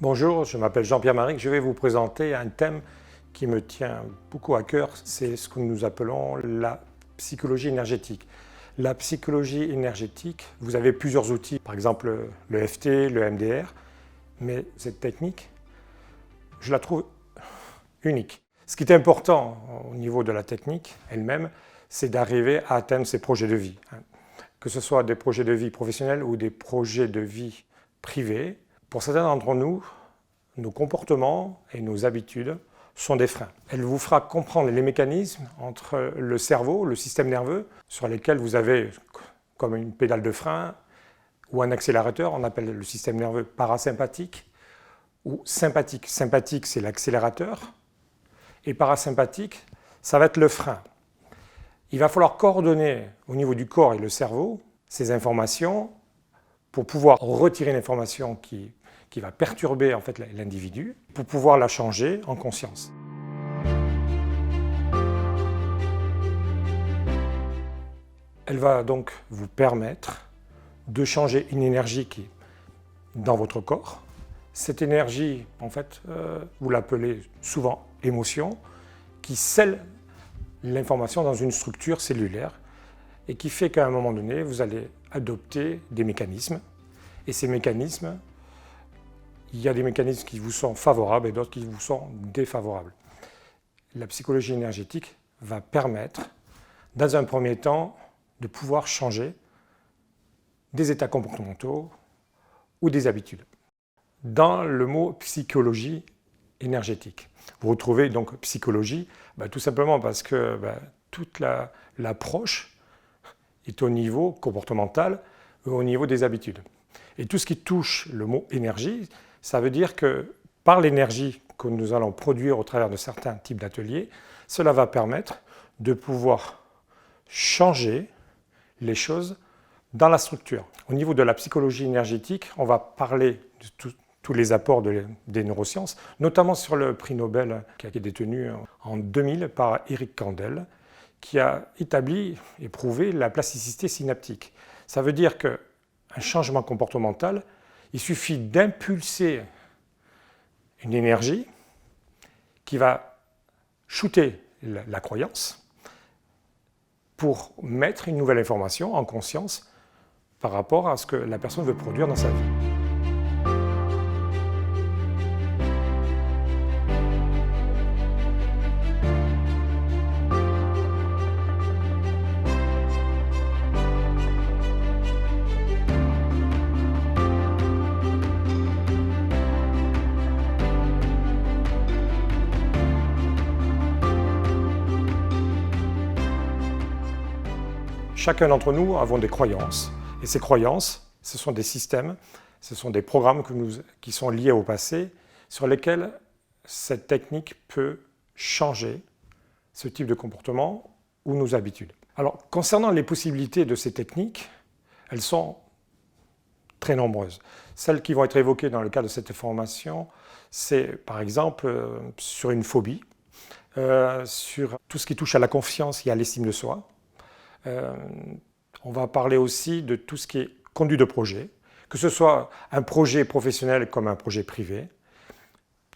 Bonjour, je m'appelle Jean-Pierre Maric. Je vais vous présenter un thème qui me tient beaucoup à cœur. C'est ce que nous appelons la psychologie énergétique. La psychologie énergétique, vous avez plusieurs outils, par exemple le EFT, le MDR, mais cette technique, je la trouve unique. Ce qui est important au niveau de la technique elle-même, c'est d'arriver à atteindre ses projets de vie. Que ce soit des projets de vie professionnels ou des projets de vie privés. Pour certains d'entre nous, nos comportements et nos habitudes sont des freins. Elle vous fera comprendre les mécanismes entre le cerveau, le système nerveux, sur lesquels vous avez comme une pédale de frein ou un accélérateur, on appelle le système nerveux parasympathique ou sympathique. Sympathique, c'est l'accélérateur, et parasympathique, ça va être le frein. Il va falloir coordonner au niveau du corps et le cerveau ces informations pour pouvoir retirer une information qui va perturber en fait l'individu, pour pouvoir la changer en conscience. Elle va donc vous permettre de changer une énergie qui est dans votre corps. Cette énergie, en fait, vous l'appelez souvent émotion, qui scelle l'information dans une structure cellulaire et qui fait qu'à un moment donné, vous allez adopter des mécanismes. Et ces mécanismes, il y a des mécanismes qui vous sont favorables et d'autres qui vous sont défavorables. La psychologie énergétique va permettre, dans un premier temps, de pouvoir changer des états comportementaux ou des habitudes. Dans le mot psychologie énergétique, vous retrouvez donc psychologie, tout simplement parce que toute l'approche est au niveau comportemental, au niveau des habitudes. Et tout ce qui touche le mot énergie, ça veut dire que par l'énergie que nous allons produire au travers de certains types d'ateliers, cela va permettre de pouvoir changer les choses dans la structure. Au niveau de la psychologie énergétique, on va parler de tous les apports des neurosciences, notamment sur le prix Nobel qui a été détenu en 2000 par Eric Kandel, qui a établi et prouvé la plasticité synaptique. Ça veut dire qu'un changement comportemental, il suffit d'impulser une énergie qui va shooter la croyance pour mettre une nouvelle information en conscience par rapport à ce que la personne veut produire dans sa vie. Chacun d'entre nous avons des croyances. Et ces croyances, ce sont des systèmes, ce sont des programmes qui sont liés au passé, sur lesquels cette technique peut changer ce type de comportement ou nos habitudes. Alors, concernant les possibilités de ces techniques, elles sont très nombreuses. Celles qui vont être évoquées dans le cadre de cette formation, c'est par exemple sur une phobie, sur tout ce qui touche à la confiance et à l'estime de soi. On va parler aussi de tout ce qui est conduite de projet, que ce soit un projet professionnel comme un projet privé,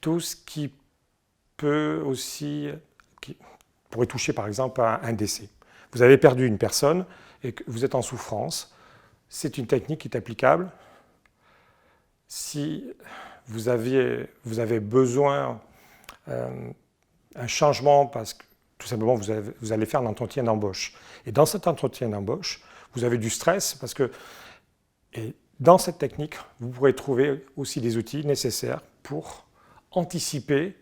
tout ce qui peut aussi, qui pourrait toucher par exemple à un décès. Vous avez perdu une personne et que vous êtes en souffrance, c'est une technique qui est applicable. Si vous avez besoin d'un changement parce que tout simplement, vous allez faire un entretien d'embauche. Et dans cet entretien d'embauche, vous avez du stress parce que, et dans cette technique, vous pourrez trouver aussi des outils nécessaires pour anticiper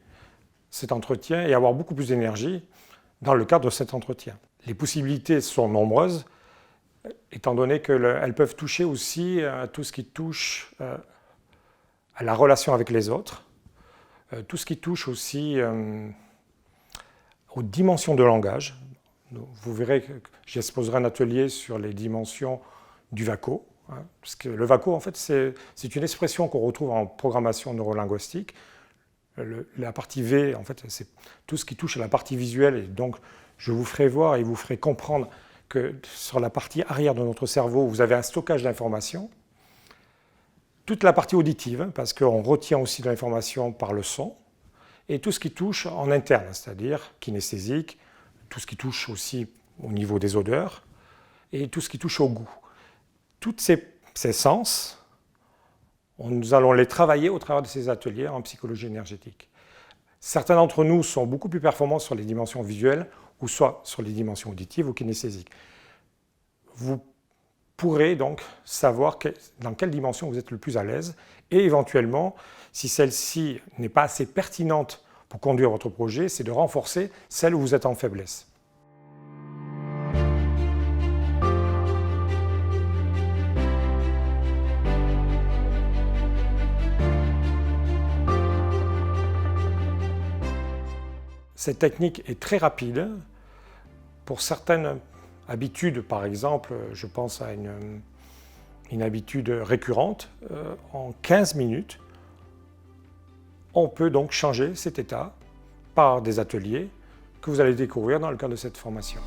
cet entretien et avoir beaucoup plus d'énergie dans le cadre de cet entretien. Les possibilités sont nombreuses, étant donné qu'elles peuvent toucher aussi à tout ce qui touche à la relation avec les autres, tout ce qui touche aussi aux dimensions de langage. Vous verrez que j'exposerai un atelier sur les dimensions du VACO. Parce que le VACO, en fait, c'est une expression qu'on retrouve en programmation neurolinguistique. La partie V, en fait, c'est tout ce qui touche à la partie visuelle. Et donc, je vous ferai voir et vous ferai comprendre que sur la partie arrière de notre cerveau, vous avez un stockage d'informations toute la partie auditive, parce qu'on retient aussi de l'information par le son, et tout ce qui touche en interne, c'est-à-dire kinesthésique, tout ce qui touche aussi au niveau des odeurs, et tout ce qui touche au goût. Tous ces sens, nous allons les travailler au travers de ces ateliers en psychologie énergétique. Certains d'entre nous sont beaucoup plus performants sur les dimensions visuelles, ou soit sur les dimensions auditives ou kinesthésiques. Vous pourrez donc savoir dans quelle dimension vous êtes le plus à l'aise, et éventuellement, si celle-ci n'est pas assez pertinente pour conduire votre projet, c'est de renforcer celle où vous êtes en faiblesse. Cette technique est très rapide. Pour certaines habitudes, par exemple, je pense à une habitude récurrente, en 15 minutes, on peut donc changer cet état par des ateliers que vous allez découvrir dans le cadre de cette formation.